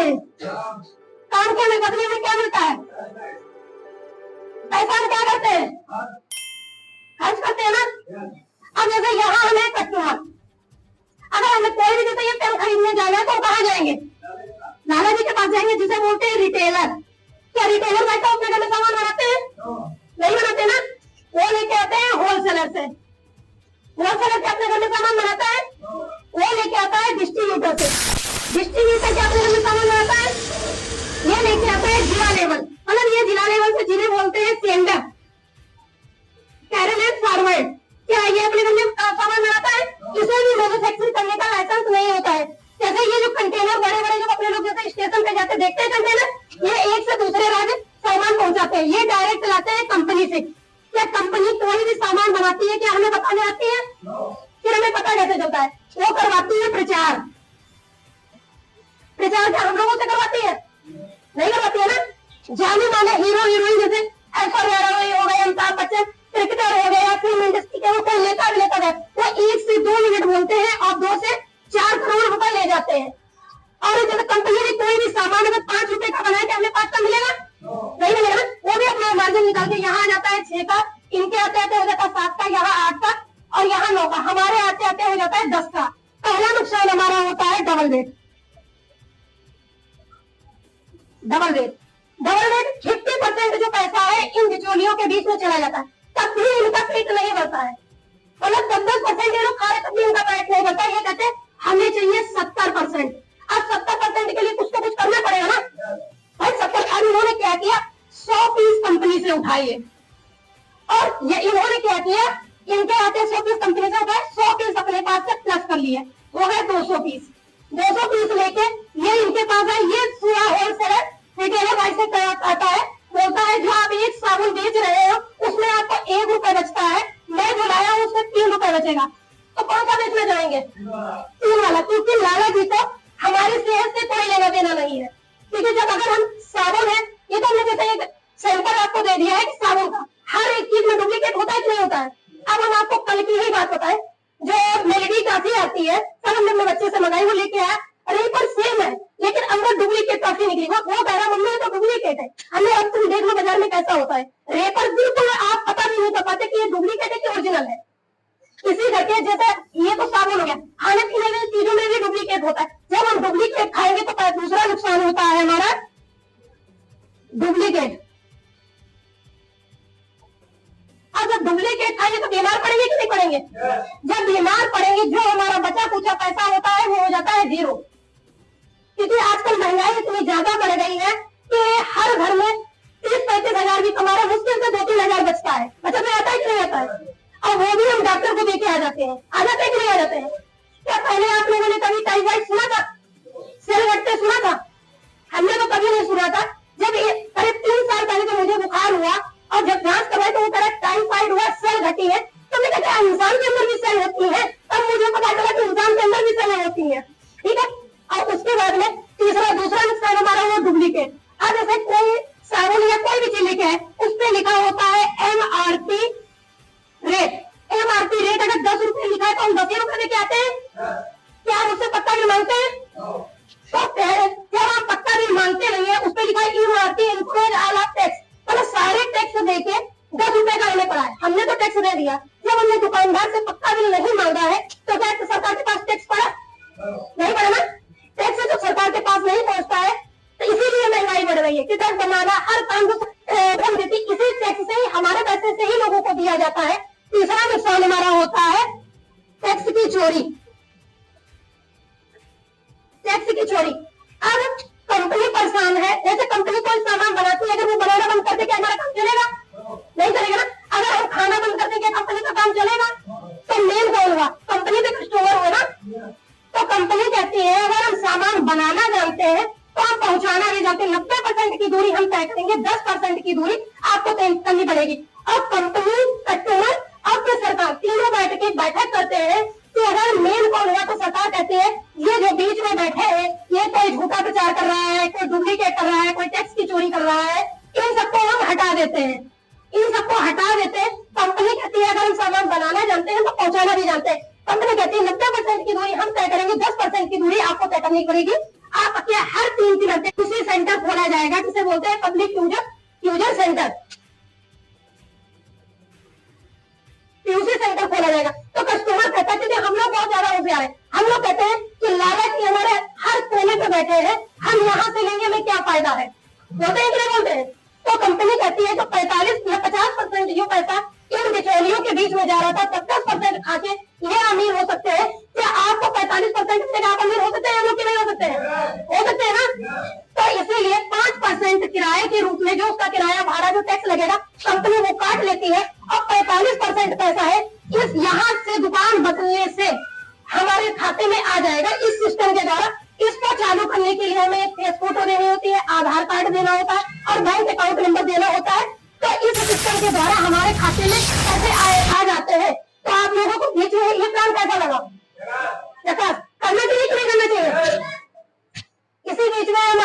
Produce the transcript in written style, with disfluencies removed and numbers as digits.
हैं। काम के में बदले में क्या मिलता है? पैसा हम क्या करते हैं? खर्च करते हैं ना। अब जैसे यहाँ हमें कस्टमर, अगर हमें कोई भी जैसे ये पेन खरीदने जाना है तो कहाँ जाएंगे? लाला जी के पास जाएंगे, जिसे बोलते हैं रिटेलर। क्या रिटेलर बैठा अपने घर में सामान बनाते हैं? नहीं बनाते ना। वो लेके आते हैं होलसेलर से, होलसेलर के अपने घर में सामान बनाता है, वो लेके आता है डिस्ट्रीब्यूटर से, डिस्ट्रीब्यूटर के अपने घर में सामान बनाता है, ये लेके आता है जिला लेवल, मतलब ये जिला लेवल से जिन्हें बोलते हैं सेंडर, कैरल एंड फॉरवर्ड। क्या ये अपने घर में सामान बनाता है? इसे भी मैन्युफैक्चरिंग करने का लाइसेंस नहीं होता है। जैसे ये जो कंटेनर बड़े बड़े जो अपने लोग जैसे स्टेशन पे जाते देखते हैं कंटेनर, ये एक से दूसरे राज्य सामान पहुंचाते हैं, ये डायरेक्ट लाते हैं कंपनी से। क्या कंपनी कोई भी सामान बनाती है क्या हमें बताने आती है? फिर हमें पता कैसे चलता है? वो करवाती है प्रचार। प्रचार क्या हम लोगों से करवाती है? नहीं करवाती है ना। जाने माने हीरो हीरोइन जैसे ऐश्वर्या राय हो गए, अमिताभ बच्चन, क्रिकेटर हो गया, फिल्म इंडस्ट्री के वो लेता है, वो 1 से 2 मिनट बोलते हैं और 2 से 4 करोड़ रुपए ले जाते हैं। और जब कंपनी ने कोई भी सामान अगर 5 रुपए का बनाया क्या हमें 5 का मिलेगा? नहीं मिलेगा। वो भी अपना मार्जिन निकाल के यहाँ आ जाता है 6 का, इनके आते आते हो जाता है 7 का, यहाँ 8 का और यहाँ 9 का, हमारे आते आते हो जाता है 10 का। पहला नुकसान हमारा होता है डबल रेट। डबल रेट 50% जो पैसा है इन बिचौलियों के बीच में चला जाता है, तब भी इनका पेट नहीं भरता है। मतलब 10% ये लोग खा रहे तब भी इनका पेट नहीं भरता। ये कहते हैं हमें चाहिए 70%। अब 70% के लिए कुछ तो कुछ करना पड़ेगा ना भाई। 70 इन्होंने क्या किया? 100 पीस कंपनी से उठाइए, और ये इन्होंने क्या किया? इनके आते 100 पीस कंपनी से उठाए, 100 पीस अपने पास से प्लस कर लिए, हो गए 200 पीस। 200 पीस लेके ये इनके पास है, ये पूरा होलसेलर रिटेलर भाई से आता है, बोलता है जो आप एक साबुन बेच रहे हो उसमें आपको 1 रुपए बचता है, मैं जो लाया हूँ उसमें 3 रुपए बचेगा, तो कौन सा बेचने जाएंगे? 3 वाला। क्योंकि लाला जी को हमारी सेहत से कोई लेना देना नहीं है। क्योंकि जब अगर हम साबुन है, ये तो हमने जैसे एक सैंपल आपको दे दिया है कि साबुन का हर एक चीज में डुप्लीकेट होता है कि नहीं होता है। अब हम आपको कल की ही बात बताएं, जो मेलेडी काफी आती है, कल हमने अपने बच्चे से मंगाई, वो लेके आया, अरे पर सेम है लेकिन अंदर डुप्लीकेट काफी निकली। वो कह रहा मम्मी ये तो डुप्लीकेट है। हमने अब तुम देख लो बाजार में कैसा होता है, रेपर बिल्कुल आप पता भी नहीं कर पाते कि ये डुप्लीकेट है कि ओरिजिनल है। इसी करके जैसे ये तो साबुन हो गया, खाने पीने की चीजों में भी डुप्लीकेट होता है। जब हम डुप्लीकेट खाएंगे तो दूसरा नुकसान होता है हमारा डुप्लीकेट। और जब डुप्लीकेट खाएंगे तो बीमार पड़ेंगे कि नहीं पड़ेंगे? जब बीमार पड़ेंगे जो हमारा बचा कुचा पैसा होता है वो हो जाता है 0। क्योंकि आजकल महंगाई इतनी ज्यादा बढ़ गई है कि हर घर में 30-35 हजार भी कमा रहे, मुश्किल से 2-3 हजार बचता है। बचत में आता है कि नहीं आता है? और वो भी हम डॉक्टर को देके आ जाते हैं। आ जाते हैं कि नहीं आ जाते हैं? क्या पहले आप लोगों ने कभी टाइफाइड सुना था? सेल घटते सुना था? हमने तो कभी नहीं सुना था। जब करीब 3 साल पहले जब मुझे बुखार हुआ और जब जांच करवाई तो वो कह टाइफाइड हुआ, सेल घटी है, तो मैं कहता इंसान के अंदर भी सेल होती है। तब मुझे पता चला कि इंसान के अंदर भी सेल होती है। ठीक है। और उसके बाद में दूसरा नुकसान हमारा वो डुप्लीकेट। अब जैसे कोई साबुन या कोई भी चीज लेके है, उस पर लिखा होता है MRP रेट। MRP रेट अगर 10 रुपए लिखा है तो हम 10 रुपए देके आते हैं। क्या हम उससे पक्का बिल मांगते हैं? तो जब आप पक्का बिल मांगते नहीं है, उस पर लिखा है MRP include all of tax, मतलब सारे टैक्स देके 10 रुपए का हमें पड़ा है। हमने तो टैक्स दे दिया। जब हमने दुकानदार से पक्का बिल नहीं मांगा है तो क्या सरकार के पास टैक्स पड़ा? नहीं पड़ा ना। टैक्स तो सरकार के पास नहीं पहुंचता है, तो इसीलिए महंगाई बढ़ रही है कि टैक्स बनाना हर काम को हम देती, इसी टैक्स से ही हमारे पैसे से ही लोगों को दिया जाता है। तीसरा नुकसान हमारा होता है टैक्स की चोरी। टैक्स की चोरी। अब कंपनी परेशान है, जैसे कंपनी कोई सामान बनाती है, अगर वो बनाना बंद कर दे क्या हमारा काम चलेगा? नहीं चलेगा ना। अगर हम खाना बंद कर देंगे कंपनी का काम चलेगा? तो मेन कौन हुआ? कंपनी का कस्टमर हुआ ना। तो कंपनी कहती है अगर हम सामान बनाना जानते हैं तो हम पहुंचाना भी जानते हैं। 90% की दूरी हम तय करेंगे, 10% की दूरी आपको तय करनी पड़ेगी। अब कंपनी, कस्टमर और फिर सरकार तीनों बैठ के बैठक करते हैं कि अगर मेन कौन हुआ तो सरकार कहती है ये जो बीच में बैठे हैं ये कोई झूठा प्रचार कर रहा है, कोई डुप्लीकेट कर रहा है, कोई टैक्स की चोरी कर रहा है, इन सबको हम हटा देते हैं। इन सबको हटा देते हैं। कंपनी कहती है अगर हम सामान बनाना जानते हैं तो पहुंचाना भी जानते हैं। कंपनी कहती है 90% की दूरी हम तय करेंगे, 10% की दूरी आपको तय करनी पड़ेगी। आपके हर 3 घंटे उसी सेंटर खोला जाएगा जिसे बोलते हैं public user centre, PUC centre खोला जाएगा। तो कस्टमर कहता है कि हम लोग बहुत ज्यादा होशियार है, हम लोग कहते हैं कि लालच हमारे हर कोने पे बैठे हैं, हम यहाँ से लेंगे हमें क्या फायदा है, बोलते हैं कि नहीं बोलते हैं। तो कंपनी कहती है जो 45 या 50% जो पैसा इन बिचौलियों के बीच में जा रहा था 70% खा के ये अमीर हो सकते हैं, क्या आपको 45% से आप अमीर हो सकते हैं, हम लोग नहीं हो सकते हैं, हो सकते हैं ना। तो इसीलिए 5% किराए के रूप में जो उसका किराया भाड़ा जो टैक्स लगेगा कंपनी वो काट लेती है, और 45% पैसा है इस यहाँ से दुकान बदलने से हमारे खाते में आ जाएगा इस सिस्टम के द्वारा। इसको चालू करने के लिए हमें एक फेस फोटो देनी होती है, आधार कार्ड देना होता है और बैंक अकाउंट नंबर देना होता है। तो इस सिस्टम के द्वारा हमारे खाते में पैसे आ जाते हैं। तो आप लोगों को बीच में ये प्लान कैसा लगा, करना चाहिए कि नहीं करना चाहिए? इसी बीच में हम